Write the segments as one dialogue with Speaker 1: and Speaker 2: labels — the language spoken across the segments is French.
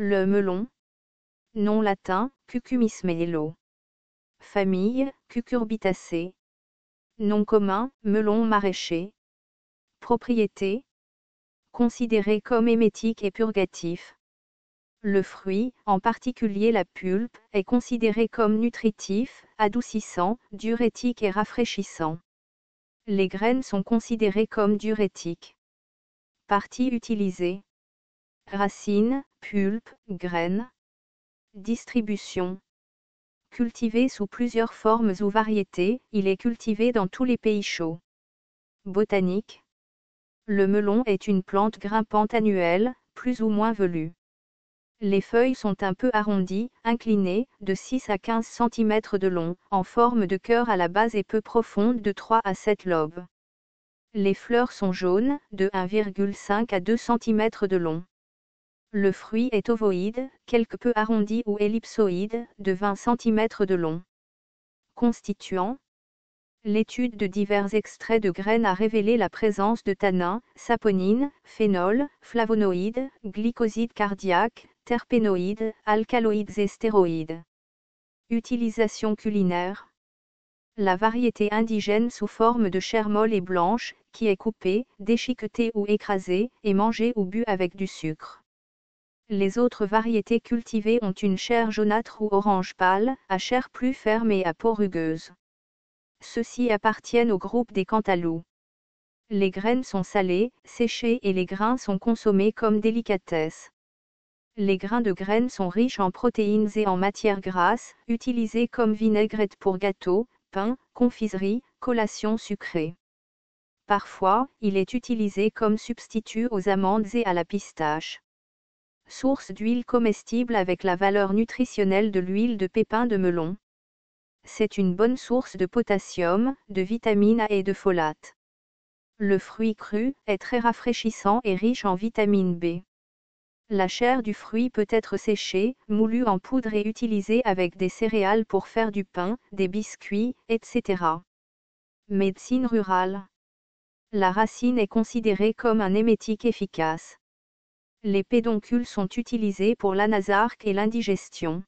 Speaker 1: Le melon. Nom latin, Cucumis-melo. Famille, Cucurbitacées. Nom commun, melon maraîcher. Propriété. Considéré comme émétique et purgatif. Le fruit, en particulier la pulpe, est considéré comme nutritif, adoucissant, diurétique et rafraîchissant. Les graines sont considérées comme diurétiques. Parties utilisées. Racines, pulpe, graines. Distribution. Cultivé sous plusieurs formes ou variétés, il est cultivé dans tous les pays chauds. Botanique. Le melon est une plante grimpante annuelle, plus ou moins velue. Les feuilles sont un peu arrondies, inclinées, de 6 à 15 cm de long, en forme de cœur à la base et peu profonde de 3 à 7 lobes. Les fleurs sont jaunes, de 1,5 à 2 cm de long. Le fruit est ovoïde, quelque peu arrondi ou ellipsoïde, de 20 cm de long. Constituants. L'étude de divers extraits de graines a révélé la présence de tanins, saponines, phénols, flavonoïdes, glycosides cardiaques, terpénoïdes, alcaloïdes et stéroïdes. Utilisation culinaire. La variété indigène sous forme de chair molle et blanche, qui est coupée, déchiquetée ou écrasée, et mangée ou bue avec du sucre. Les autres variétés cultivées ont une chair jaunâtre ou orange pâle, à chair plus ferme et à peau rugueuse. Ceux-ci appartiennent au groupe des cantaloupes. Les graines sont salées, séchées et les grains sont consommés comme délicatesse. Les grains de graines sont riches en protéines et en matières grasses, utilisés comme vinaigrette pour gâteaux, pain, confiserie, collations sucrées. Parfois, il est utilisé comme substitut aux amandes et à la pistache. Source d'huile comestible avec la valeur nutritionnelle de l'huile de pépin de melon. C'est une bonne source de potassium, de vitamine A et de folate. Le fruit cru est très rafraîchissant et riche en vitamine B. La chair du fruit peut être séchée, moulue en poudre et utilisée avec des céréales pour faire du pain, des biscuits, etc. Médecine rurale. La racine est considérée comme un émétique efficace. Les pédoncules sont utilisés pour l'anasarque et l'indigestion.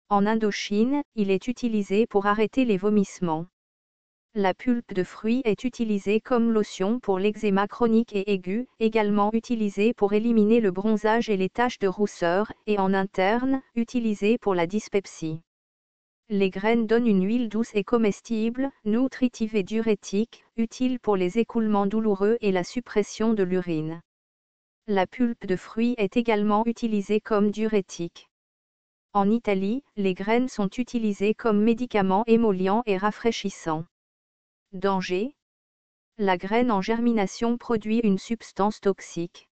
Speaker 1: En Indochine, il est utilisé pour arrêter les vomissements. La pulpe de fruit est utilisée comme lotion pour l'eczéma chronique et aigu, également utilisée pour éliminer le bronzage et les taches de rousseur, et en interne, utilisée pour la dyspepsie. Les graines donnent une huile douce et comestible, nutritive et diurétique, utile pour les écoulements douloureux et la suppression de l'urine. La pulpe de fruit est également utilisée comme diurétique. En Italie, les graines sont utilisées comme médicament émollient et rafraîchissant. Danger. La graine en germination produit une substance toxique.